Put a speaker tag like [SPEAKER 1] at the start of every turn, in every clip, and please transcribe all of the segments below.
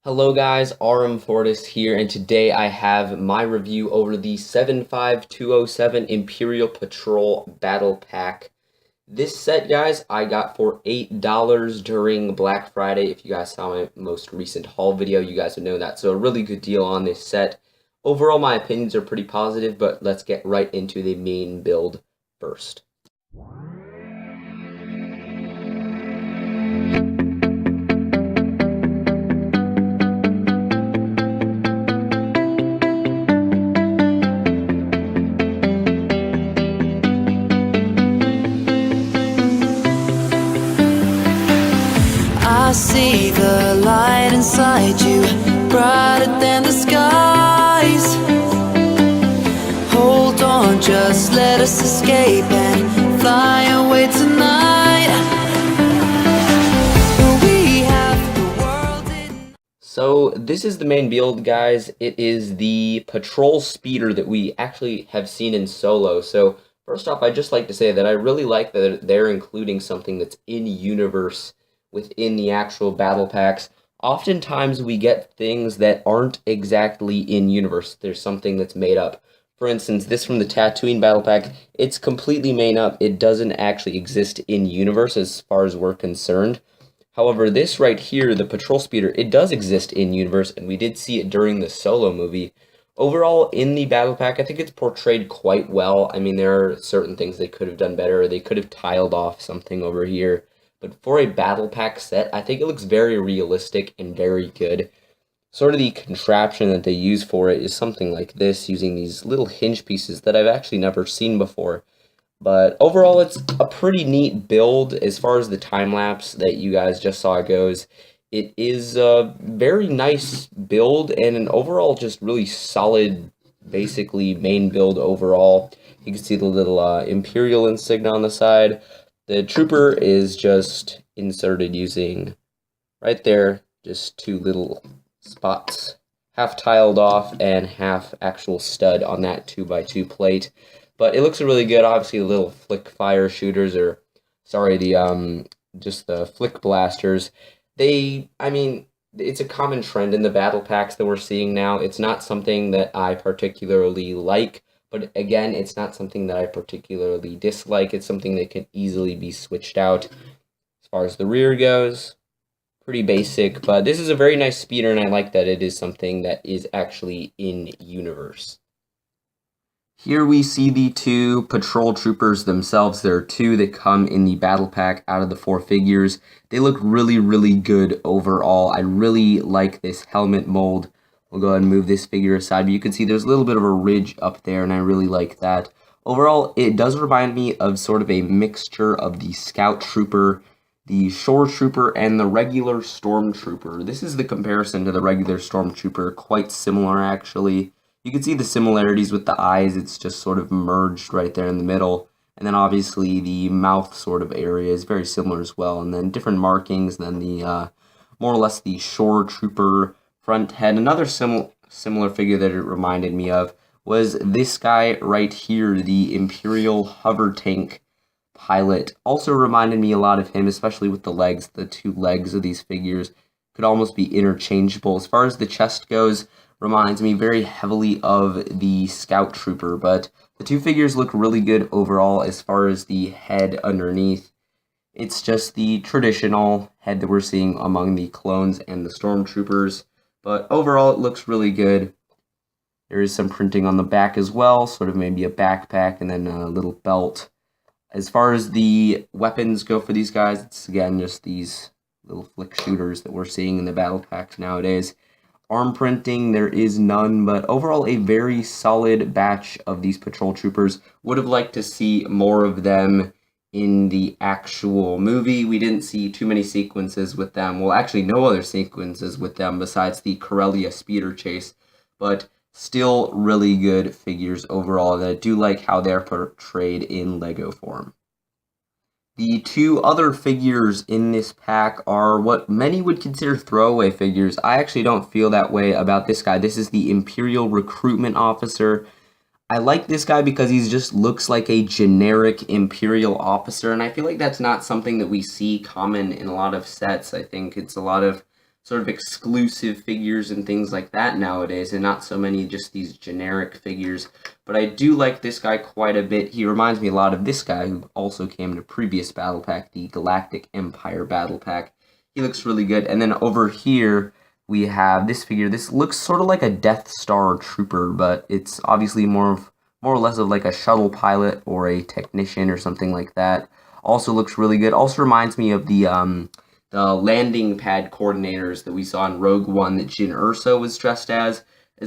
[SPEAKER 1] Hello guys, aurumfortis here, and today I have my review over the 75207 Imperial Patrol Battle Pack. This set, guys, I got for $8 during Black Friday. If you guys saw my most recent haul video, you guys would know that. So a really good deal on this set. Overall, my opinions are pretty positive, but let's get right into the main build first.
[SPEAKER 2] I see the light inside you, brighter than the skies. Hold on, just let us escape and fly away tonight. We have the world in...
[SPEAKER 1] So this is the main build, guys. It is the patrol speeder that we actually have seen in solo. So first off, I'd just like to say that I really like that they're including something that's in universe within the actual battle packs. Oftentimes we get things that aren't exactly in universe. There's something that's made up. For instance, this from the Tatooine battle pack, it's completely made up. It doesn't actually exist in universe as far as we're concerned. However, this right here, the patrol speeder, it does exist in universe, and we did see it during the solo movie. Overall, in the battle pack, I think it's portrayed quite well. I mean, there are certain things they could have done better. They could have tiled off something over here. But for a battle pack set, I think it looks very realistic and very good. Sort of the contraption that they use for it is something like this, using these little hinge pieces that I've actually never seen before. But overall, it's a pretty neat build as far as the time-lapse that you guys just saw goes. It is a very nice build and an overall just really solid, basically, main build overall. You can see the little Imperial insignia on the side. The trooper is just inserted using, right there, just two little spots, half tiled off and half actual stud on that 2x2 plate. But it looks really good. Obviously, the little flick fire shooters, or sorry, just the flick blasters. I mean, it's a common trend in the battle packs that we're seeing now. It's not something that I particularly like. But again, it's not something that I particularly dislike. It's something that can easily be switched out. As far as the rear goes, pretty basic. But this is a very nice speeder, and I like that it is something that is actually in universe. Here we see the two patrol troopers themselves. There are two that come in the battle pack out of the 4 figures. They look really, really good overall. I really like this helmet mold. We'll go ahead and move this figure aside, but you can see there's a little bit of a ridge up there, and I really like that. Overall, it does remind me of sort of a mixture of the Scout Trooper, the Shore Trooper, and the regular Stormtrooper. This is the comparison to the regular Stormtrooper, quite similar actually. You can see the similarities with the eyes. It's just sort of merged right there in the middle. And then obviously the mouth sort of area is very similar as well. And then different markings than the, more or less the Shore Trooper front head. Another similar figure that it reminded me of was this guy right here, the Imperial hover tank pilot. Also reminded me a lot of him, especially with the legs. The two legs of these figures could almost be interchangeable. As far as the chest goes, reminds me very heavily of the Scout Trooper, but the two figures look really good overall as far as the head underneath. It's just the traditional head that we're seeing among the clones and the Stormtroopers. But overall, it looks really good. There is some printing on the back as well, sort of maybe a backpack and then a little belt. As far as the weapons go for these guys, it's again just these little flick shooters that we're seeing in the battle packs nowadays. Arm printing, there is none, but overall a very solid batch of these patrol troopers. Would have liked to see more of them in the actual movie. We didn't see too many sequences with them. Well, actually no other sequences with them besides the Corellia speeder chase, but still really good figures overall, and I do like how they're portrayed in Lego form. The two other figures in this pack are what many would consider throwaway figures. I actually don't feel that way about this guy. This is the Imperial Recruitment Officer. I like this guy because he just looks like a generic Imperial officer, and I feel like that's not something that we see common in a lot of sets. I think it's a lot of sort of exclusive figures and things like that nowadays, and not so many just these generic figures. But I do like this guy quite a bit. He reminds me a lot of this guy who also came in a previous battle pack, the Galactic Empire battle pack. He looks really good. And then over here we have this figure. This looks sort of like a Death Star trooper, but it's obviously more or less of like a shuttle pilot or a technician or something like that. Also looks really good. Also reminds me of the landing pad coordinators that we saw in Rogue One that Jyn Erso was dressed as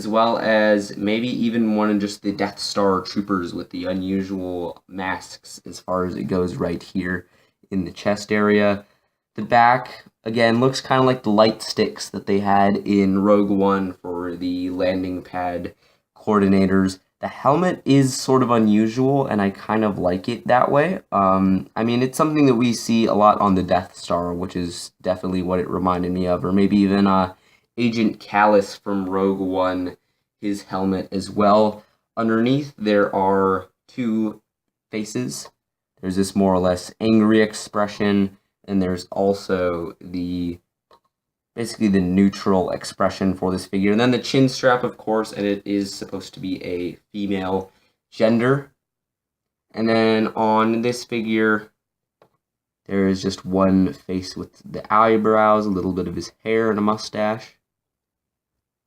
[SPEAKER 1] well as maybe even one of just the Death Star troopers with the unusual masks as far as it goes right here in the chest area. The back, again, looks kind of like the light sticks that they had in Rogue One for the landing pad coordinators. The helmet is sort of unusual, and I kind of like it that way. I mean, it's something that we see a lot on the Death Star, which is definitely what it reminded me of, or maybe even Agent Callus from Rogue One, his helmet as well. Underneath, there are two faces. There's this more or less angry expression, and there's also basically the neutral expression for this figure. And then the chin strap, of course, and it is supposed to be a female gender. And then on this figure, there is just one face with the eyebrows, a little bit of his hair, and a mustache.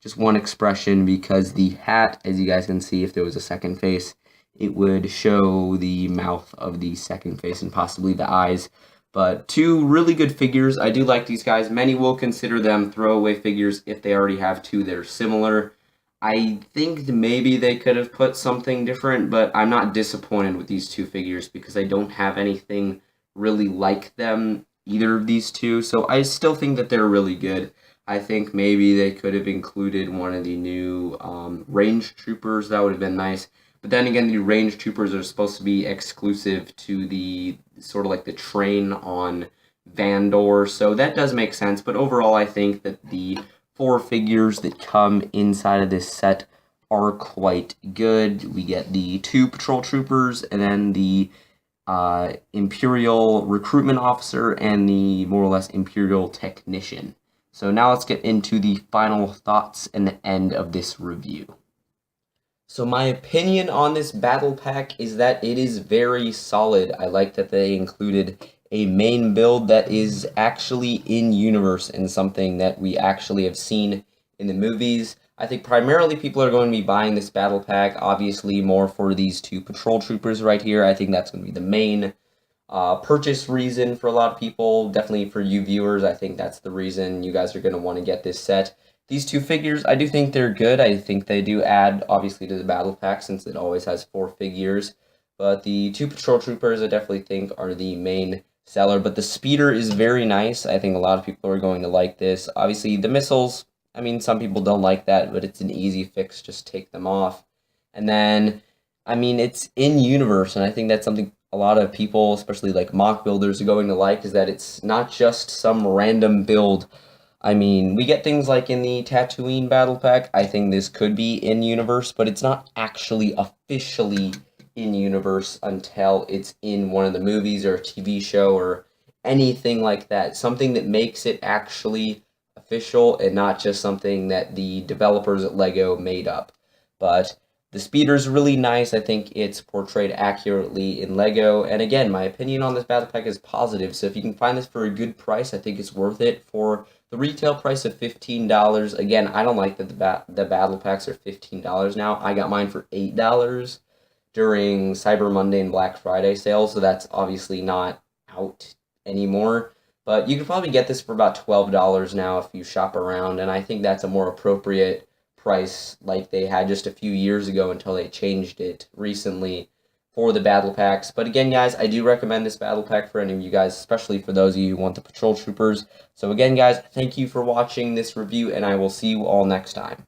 [SPEAKER 1] Just one expression, because the hat, as you guys can see, if there was a second face, it would show the mouth of the second face and possibly the eyes. But two really good figures. I do like these guys. Many will consider them throwaway figures if they already have two that are similar. I think maybe they could have put something different, but I'm not disappointed with these two figures because I don't have anything really like them, either of these two. So I still think that they're really good. I think maybe they could have included one of the new range troopers. That would have been nice. But then again, the range troopers are supposed to be exclusive to the sort of like the train on Vandor, so that does make sense. But overall, I think that the four figures that come inside of this set are quite good. We get the two patrol troopers, and then the Imperial recruitment officer, and the more or less Imperial technician. So now let's get into the final thoughts and the end of this review. So my opinion on this battle pack is that it is very solid. I like that they included a main build that is actually in-universe and something that we actually have seen in the movies. I think primarily people are going to be buying this battle pack, obviously more for these two patrol troopers right here. I think that's going to be the main purchase reason for a lot of people. Definitely for you viewers, I think that's the reason you guys are going to want to get this set. These two figures, I do think they're good. I think they do add, obviously, to the battle pack since it always has 4 figures. But the two patrol troopers, I definitely think, are the main seller. But the speeder is very nice. I think a lot of people are going to like this. Obviously, the missiles, I mean, some people don't like that, but it's an easy fix. Just take them off. And then, I mean, it's in-universe, and I think that's something a lot of people, especially like mock builders, are going to like, is that it's not just some random build. I mean, we get things like in the Tatooine battle pack. I think this could be in-universe, but it's not actually officially in-universe until it's in one of the movies or a TV show or anything like that. Something that makes it actually official and not just something that the developers at LEGO made up. But the speeder's really nice. I think it's portrayed accurately in LEGO. And again, my opinion on this battle pack is positive. So if you can find this for a good price, I think it's worth it. For the retail price of $15, again, I don't like that the battle packs are $15 now. I got mine for $8 during Cyber Monday and Black Friday sales, so that's obviously not out anymore. But you could probably get this for about $12 now if you shop around, and I think that's a more appropriate price like they had just a few years ago until they changed it recently for the battle packs. But again, guys, I do recommend this battle pack for any of you guys, especially for those of you who want the patrol troopers. So again, guys, thank you for watching this review, and I will see you all next time.